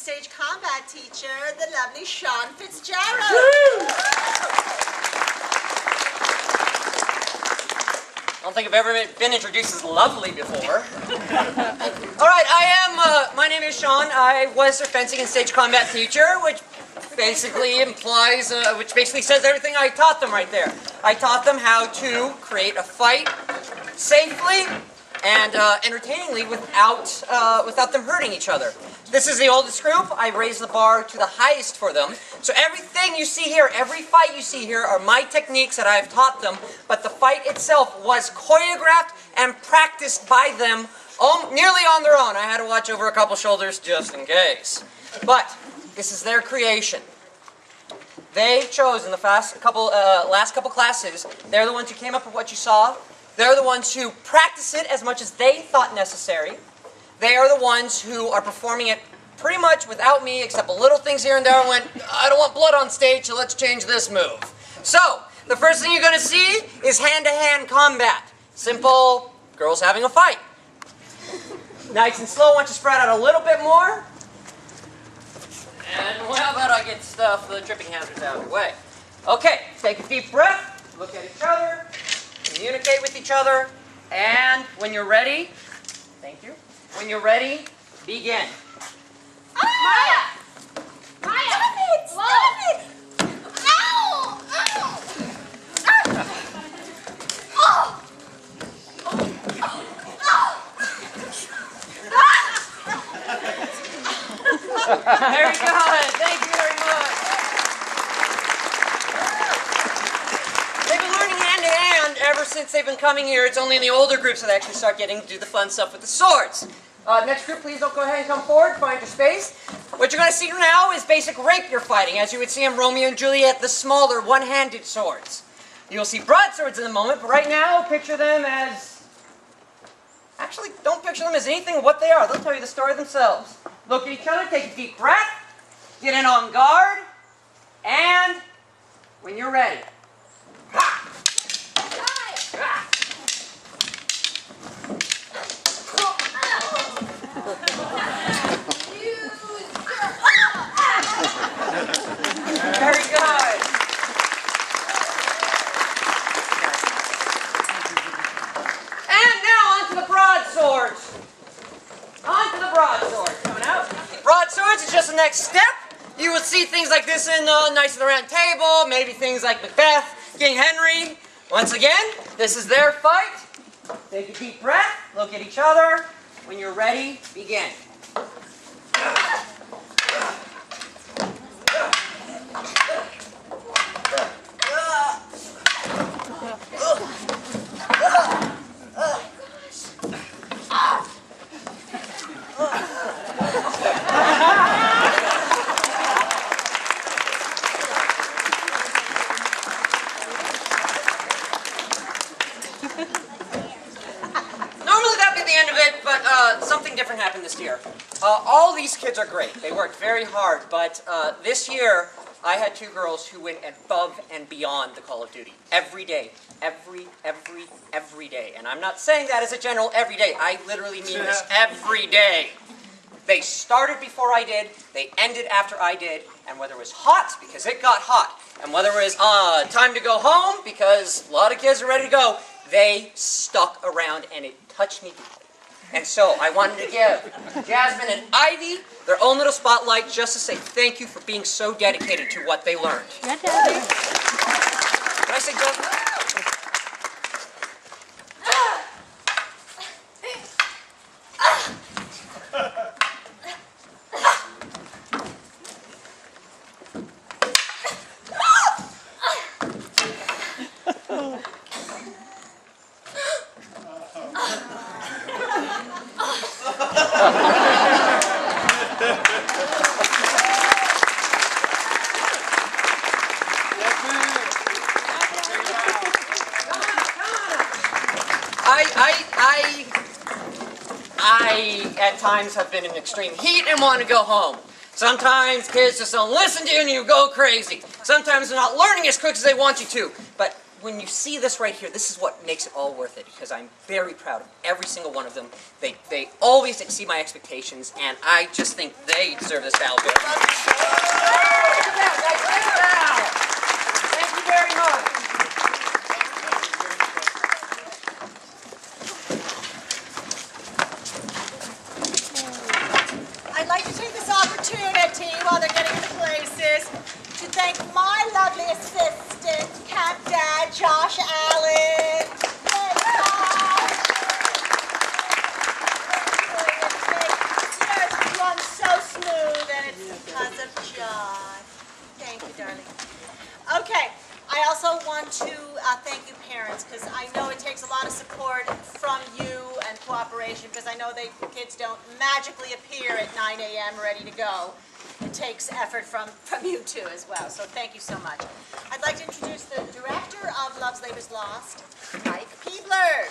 stage combat teacher, the lovely Sean Fitzgerald. I don't think I've ever been introduced as lovely before. All right, my name is Sean. I was their fencing and stage combat teacher, which basically implies, which basically says everything I taught them right there. I taught them how to create a fight safely and entertainingly without them hurting each other. This is the oldest group. I raised the bar to the highest for them. So everything you see here, every fight you see here are my techniques that I've taught them, but the fight itself was choreographed and practiced by them nearly on their own. I had to watch over a couple shoulders just in case. But this is their creation. They chose in the last couple classes, they're the ones who came up with what you saw. They're the ones who practice it as much as they thought necessary. They are the ones who are performing it pretty much without me, except little things here and there. I went, I don't want blood on stage, so let's change this move. So, the first thing you're going to see is hand-to-hand combat. Simple, girls having a fight. Nice and slow, once you spread out a little bit more. And well, how about I get the tripping hazards out of the way. Okay, take a deep breath, look at each other, communicate with each other, and when you're ready, thank you. When you're ready, begin. Maya! Maya! Stop it! Stop it! Ow! Ow! Oh! Very good. Thank you very much. They've been learning hand-to-hand ever since they've been coming here. It's only in the older groups that they actually start getting to do the fun stuff with the swords. Next group, please don't go ahead and come forward. Find your space. What you're going to see now is basic rapier fighting. As you would see in Romeo and Juliet, the smaller one-handed swords. You'll see broadswords in a moment, but right now, picture them as... Actually, don't picture them as anything of what they are. They'll tell you the story themselves. Look at each other, take a deep breath, get in on guard, and when you're ready. Very good. And now onto the broadswords. Onto the broadswords. Coming out. Broadswords is just the next step. You will see things like this in Knights of the Round Table, maybe things like Macbeth, King Henry. Once again, this is their fight. Take a deep breath, look at each other. When you're ready, begin. Something different happened this year. All these kids are great. They worked very hard, but this year I had two girls who went above and beyond the Call of Duty. Every day. Every day. And I'm not saying that as a general every day. I literally mean this every day. They started before I did, they ended after I did, and whether it was hot, because it got hot, and whether it was time to go home, because a lot of kids are ready to go, they stuck around, and it touched me deeply. And so I wanted to give Jasmine and Ivy their own little spotlight just to say thank you for being so dedicated to what they learned. Can I say Jasmine? I, at times, have been in extreme heat and want to go home. Sometimes kids just don't listen to you and you go crazy. Sometimes they're not learning as quick as they want you to. But when you see this right here, this is what makes it all worth it, because I'm very proud of every single one of them. They always exceed my expectations, and I just think they deserve this Val Bill. Thank you very much. I'd like to take this opportunity, while they're getting into places, to thank my lovely assistant, Camp Dad, Josh Allen. Thanks, Josh. It runs so smooth, and it's because of Josh. Thank you, darling. Okay, I also want to thank you parents, because I know it takes a lot of support from you and cooperation, because I know kids don't magically appear at 9 a.m. ready to go. It takes effort from you too as well, so thank you so much. I'd like to introduce the director of Love's Labor's Lost, Mike Peebler.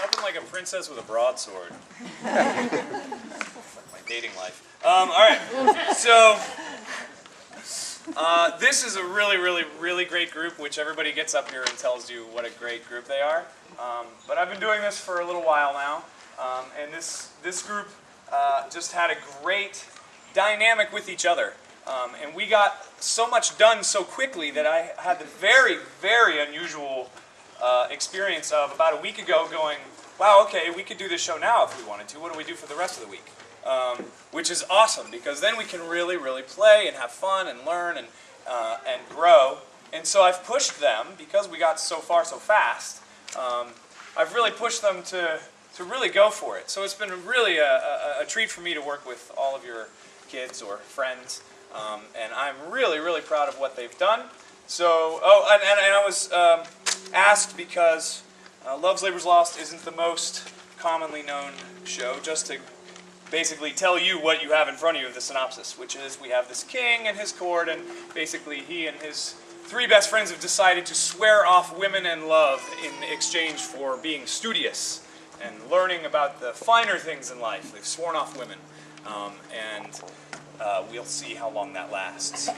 Nothing like a princess with a broadsword. My dating life. All right, so this is a really great group, which everybody gets up here and tells you what a great group they are. But I've been doing this for a little while now, and this group just had a great dynamic with each other. And we got so much done so quickly that I had the very unusual experience of about a week ago going, wow, okay, we could do this show now if we wanted to. What do we do for the rest of the week? Which is awesome, because then we can really play and have fun and learn and grow. And so I've pushed them, because we got so far so fast, I've really pushed them to really go for it. So it's been really a treat for me to work with all of your kids or friends, and I'm really proud of what they've done. So, and I was asked, because Love's Labor's Lost isn't the most commonly known show, just to basically tell you what you have in front of you of the synopsis, which is we have this king and his court, and basically he and his 3 best friends have decided to swear off women and love in exchange for being studious and learning about the finer things in life. They've sworn off women, and we'll see how long that lasts.